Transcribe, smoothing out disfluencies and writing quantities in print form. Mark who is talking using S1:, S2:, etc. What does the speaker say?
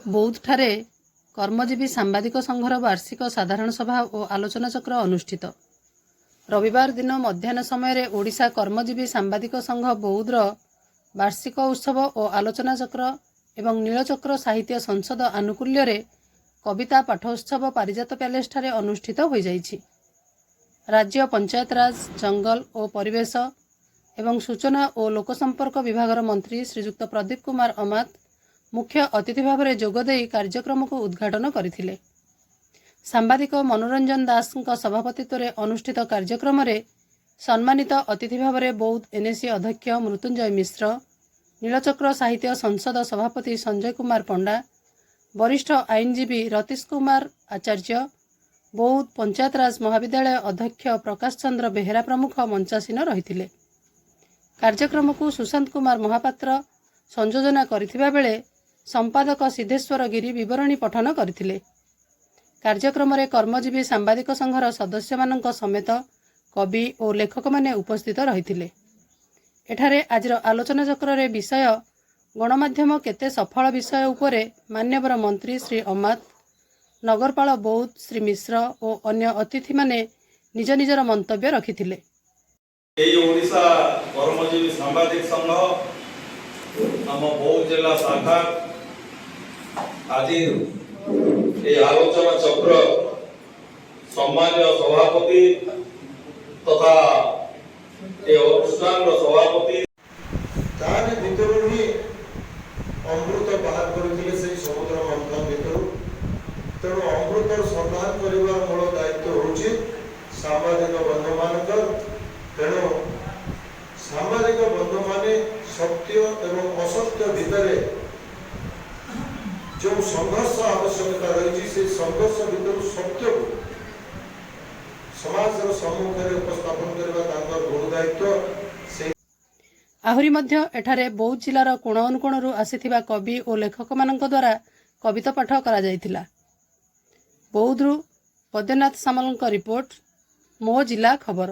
S1: ବୌଦ୍ଧଠାରେ କର୍ମଜୀବୀ ସାମ୍ବାଦିକ ସଂଘର ବାର୍ଷିକ ସାଧାରଣ ସଭା ଓ ଆଲୋଚନା ଚକ୍ର ଅନୁଷ୍ଠିତ। ରବିବାର ଦିନ ମଧ୍ୟାହ୍ନ ସମୟରେ ଓଡ଼ିଶା କର୍ମଜୀବୀ ସାମ୍ବାଦିକ ସଂଘ ବୌଦ୍ଧର ବାର୍ଷିକ ଉତ୍ସବ ଓ ଆଲୋଚନା ଚକ୍ର ଏବଂ ନୀଳଚକ୍ର ସାହିତ୍ୟ ସଂସଦ ଆନୁକୂଲ୍ୟରେ କବିତା ପାଠ ଉତ୍ସବ ପାରିଜାତ ପ୍ୟାଲେସଠାରେ ଅନୁଷ୍ଠିତ ହୋଇଯାଇଛି। ରାଜ୍ୟ ପଞ୍ଚାୟତରାଜ, ଜଙ୍ଗଲ ଓ ପରିବେଶ ଏବଂ ସୂଚନା ଓ ଲୋକସମ୍ପର୍କ ବିଭାଗର ମନ୍ତ୍ରୀ ଶ୍ରୀଯୁକ୍ତ ପ୍ରଦୀପ କୁମାର ଅମାତ ମୁଖ୍ୟ ଅତିଥି ଭାବରେ ଯୋଗଦେଇ କାର୍ଯ୍ୟକ୍ରମକୁ ଉଦ୍ଘାଟନ କରିଥିଲେ। ସାମ୍ବାଦିକ ମନୋରଞ୍ଜନ ଦାସଙ୍କ ସଭାପତିତ୍ୱରେ ଅନୁଷ୍ଠିତ କାର୍ଯ୍ୟକ୍ରମରେ ସମ୍ମାନିତ ଅତିଥି ଭାବରେ ବୌଦ୍ଧ ଏନ୍ଏସି ଅଧ୍ୟକ୍ଷ ମୃତ୍ୟୁଞ୍ଜୟ ମିଶ୍ର, ନୀଳଚକ୍ର ସାହିତ୍ୟ ସଂସଦ ସଭାପତି ସଞ୍ଜୟ କୁମାର ପଣ୍ଡା, ବରିଷ୍ଠ ଆଇନଜୀବୀ ରତୀଶ କୁମାର ଆଚାର୍ଯ୍ୟ, ବୌଦ୍ଧ ପଞ୍ଚାୟତରାଜ ମହାବିଦ୍ୟାଳୟ ଅଧ୍ୟକ୍ଷ ପ୍ରକାଶ ଚନ୍ଦ୍ର ବେହେରା ପ୍ରମୁଖ ମଞ୍ଚାସୀନ ରହିଥିଲେ। କାର୍ଯ୍ୟକ୍ରମକୁ ସୁଶାନ୍ତ କୁମାର ମହାପାତ୍ର ସଂଯୋଜନା କରିଥିବା ବେଳେ ସମ୍ପାଦକ ସିଦ୍ଧେଶ୍ୱର ଗିରି ବିବରଣୀ ପଠନ କରିଥିଲେ। କାର୍ଯ୍ୟକ୍ରମରେ କର୍ମଜୀବୀ ସାମ୍ବାଦିକ ସଂଘର ସଦସ୍ୟମାନଙ୍କ ସମେତ କବି ଓ ଲେଖକମାନେ ଉପସ୍ଥିତ ରହିଥିଲେ। ଏଠାରେ ଆଜିର ଆଲୋଚନା ଚକ୍ରରେ ବିଷୟ ଗଣମାଧ୍ୟମ କେତେ ସଫଳ ବିଷୟ ଉପରେ ମାନ୍ୟବର ମନ୍ତ୍ରୀ ଶ୍ରୀ ଅମାତ, ନଗରପାଳ ବୌଦ୍ଧ ଶ୍ରୀ ମିଶ୍ର ଓ ଅନ୍ୟ ଅତିଥିମାନେ ନିଜ ନିଜର ମନ୍ତବ୍ୟ ରଖିଥିଲେ।
S2: এই ওড়িশা কর্মজীবী সাংবাদিক সংঘ আম বৌদ্ধ জেলা শাখা আজি এই আলোচনা চক্র সম্মানীয় সভাপতি তথা এই অনুষ্ঠানর সভাপতি
S3: তার ভিতর হি অমৃত বাহার করেছিলেন সেই সমুদ্র মন্থন ভিতর। তেণু অমৃতর সন্ধান করিবার মূল দায়িত্ব হচ্ছে সাংবাদিক বন্ধু মানকর। তেণু সাংবাদিক বন্ধু মানে সত্য এবং অসত্য ভিতরে যে সংঘর্ষ আবশ্যকতা রয়েছে সেই সংঘর্ষ ভিতর সত্যକୁ সমাজের সম্মুখରେ উপস্থাপন କରିବା ତାଙ୍କର ଗୁରୁ ଦାୟିତ୍ୱ।
S1: ଆହୁରି ମଧ୍ୟ ଏଠାରେ ବୌଦ୍ଧ ଜିଲ୍ଲାର କୋଣ ଅନୁକୋଣରୁ ଆସିଥିବା କବି ଓ ଲେଖକମାନଙ୍କ ଦ୍ୱାରା କବିତା ପାଠ କରାଯାଇଥିଲା। ବୌଦ୍ଧରୁ ବୈଦ୍ୟନାଥ ସାମଲଙ୍କ ରିପୋର୍ଟ, ମୋ ଜିଲ୍ଲା ଖବର।